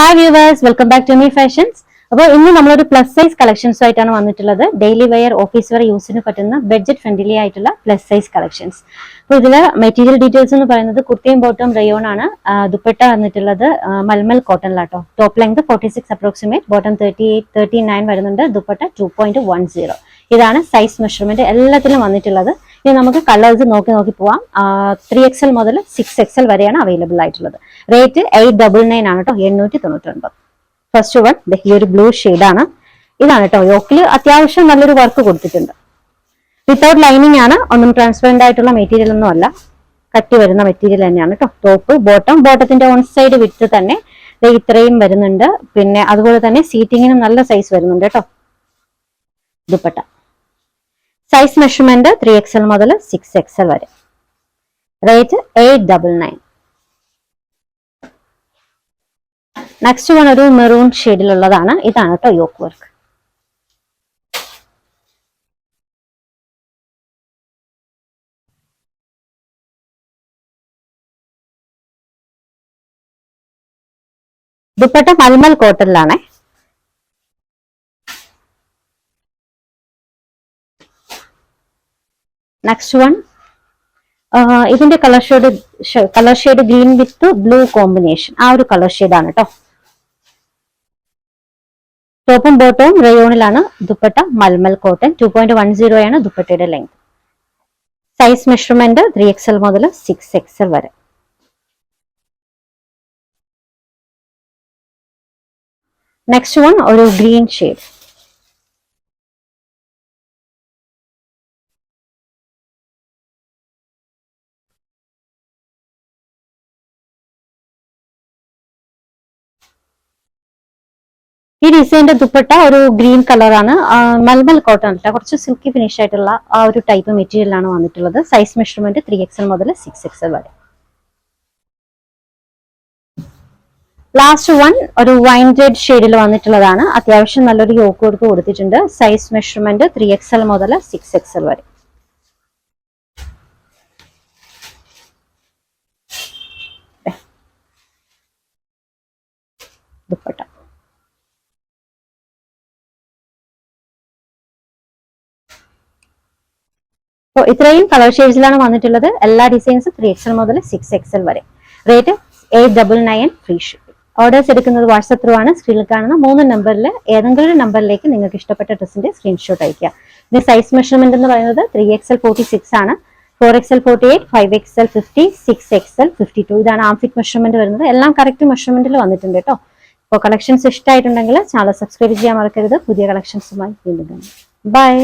Hi viewers, welcome back to me fashions. അപ്പോൾ ഇന്ന് നമ്മളൊരു പ്ലസ് സൈസ് കളക്ഷൻസ് ആയിട്ടാണ് വന്നിട്ടുള്ളത്. ഡെയിലി വെയർ, ഓഫീസ് വെയർ യൂസിന് പറ്റുന്ന ബഡ്ജറ്റ് ഫ്രണ്ട്ലി ആയിട്ടുള്ള പ്ലസ് സൈസ് കളക്ഷൻസ്. അപ്പോൾ ഇതില് മെറ്റീരിയൽ ഡീറ്റെയിൽസ് എന്ന് പറയുന്നത് കുർത്തിയും ബോട്ടം റയോൺ ആണ്. ദുപ്പട്ട വന്നിട്ടുള്ളത് മൽമൽ കോട്ടണിലാട്ടോ. ടോപ്പ് ലെങ്ത് 46 അപ്രോക്സിമേറ്റ്, ബോട്ടം 39 വരുന്നുണ്ട്. ദുപ്പട്ട 2.10. ഇതാണ് സൈസ് മെഷർമെന്റ് എല്ലാത്തിലും വന്നിട്ടുള്ളത്. ഇനി നമുക്ക് കളേഴ്സ് നോക്കി പോവാം. 3XL മുതൽ 6XL വരെയാണ് അവൈലബിൾ ആയിട്ടുള്ളത്. റേറ്റ് 899 ആണ് കേട്ടോ, 899. ഫസ്റ്റ് വൺ ഈ ഒരു ബ്ലൂ ആണ്. ഇതാണ് കേട്ടോ. യോക്കിൽ അത്യാവശ്യം നല്ലൊരു വർക്ക് കൊടുത്തിട്ടുണ്ട്. വിത്തൗട്ട് ലൈനിങ് ആണ്, ഒന്നും ട്രാൻസ്പെറന്റ് ആയിട്ടുള്ള മെറ്റീരിയൽ ഒന്നും അല്ല, കട്ടി വരുന്ന മെറ്റീരിയൽ തന്നെയാണ് കേട്ടോ. ടോപ്പ് ബോട്ടത്തിന്റെ ഓൺ സൈഡ് വിട്ട് തന്നെ ഇത്രയും വരുന്നുണ്ട്. പിന്നെ അതുപോലെ തന്നെ സീറ്റിങ്ങിനും നല്ല സൈസ് വരുന്നുണ്ട് കേട്ടോ. ദുപ്പട്ട സൈസ് മെഷർമെന്റ് 3XL മുതൽ 6XL വരെ. റേറ്റ് 899. നെക്സ്റ്റ് വൺ ഒരു മെറൂൺ ഷെയ്ഡിലുള്ളതാണ്. ഇതാണ് കേട്ടോ യോക്ക് വർക്ക്. ദുപ്പട്ട മൽമൽ കോട്ടണിലാണ്. നെക്സ്റ്റ് വൺ ഇതിന്റെ colour shade green with blue combination. ആ ഒരു കളർ ഷെയ്ഡാണ് കേട്ടോ. ടോപ്പും ബോട്ടവും റയോണിലാണ്. ദുപ്പട്ട മൽമൽ കോട്ടൺ 2.10 ആണ് ദുപ്പട്ടയുടെ ലെങ്ത്. സൈസ് മെഷർമെന്റ് 3XL മുതൽ 6XL വരെ. നെക്സ്റ്റ് വൺ ഒരു ഗ്രീൻ ഷെയ്ഡ്. ഈ ഡിസൈനിന്റെ ദുപ്പട്ട ഒരു ഗ്രീൻ കളറാണ്. മൽമൽ കോട്ടൺ അല്ല, കുറച്ച് സിൽക്കി ഫിനിഷ് ആയിട്ടുള്ള ആ ഒരു ടൈപ്പ് മെറ്റീരിയലാണ് വന്നിട്ടുള്ളത്. സൈസ് മെഷർമെന്റ് 3XL മുതൽ 6XL വരെ. ലാസ്റ്റ് വൺ ഒരു വൈൻ റെഡ് ഷെയ്ഡിൽ വന്നിട്ടുള്ളതാണ്. അത്യാവശ്യം നല്ലൊരു യോക്ക് കൊടുത്ത് കൊടുത്തിട്ടുണ്ട്. സൈസ് മെഷർമെന്റ് 3XL മുതൽ 6XL വരെ. ദുപ്പട്ട അപ്പോൾ ഇത്രയും കളർ ഷെയ്ഡ്സിലാണ് വന്നിട്ടുള്ളത്. എല്ലാ ഡിസൈൻസും 3XL മുതൽ 6XL വരെ. Rate 899, free shipping. ഓർഡേഴ്സ് എടുക്കുന്നത് വാട്സ്ആപ്പ് ത്രൂ ആണ്. സ്ക്രീനിൽ കാണുന്ന 3 നമ്പറിൽ ഏതെങ്കിലും ഒരു നമ്പറിലേക്ക് നിങ്ങൾക്ക് ഇഷ്ടപ്പെട്ട ഡ്രസ്സിന്റെ സ്ക്രീൻഷോട്ട് അയക്കുക. ഇതിന്റെ സൈസ് മെഷർമെന്റ് എന്ന് പറയുന്നത് 3XL 46 ആണ്, 4XL 48, 5XL 50, 6XL 52. ഇതാണ് ആം ഫിറ്റ് മെഷർമെന്റ് വരുന്നത്. എല്ലാം കറക്റ്റ് മെഷർമെന്റിൽ വന്നിട്ടുണ്ട് കേട്ടോ. അപ്പോൾ കളക്ഷൻസ് ഇഷ്ടമായിട്ടുണ്ടെങ്കിൽ ചാനൽ സബ്സ്ക്രൈബ് ചെയ്യാൻ മറക്കരുത്. പുതിയ കളക്ഷൻസുമായി വീണ്ടും കാണാം. ബൈ.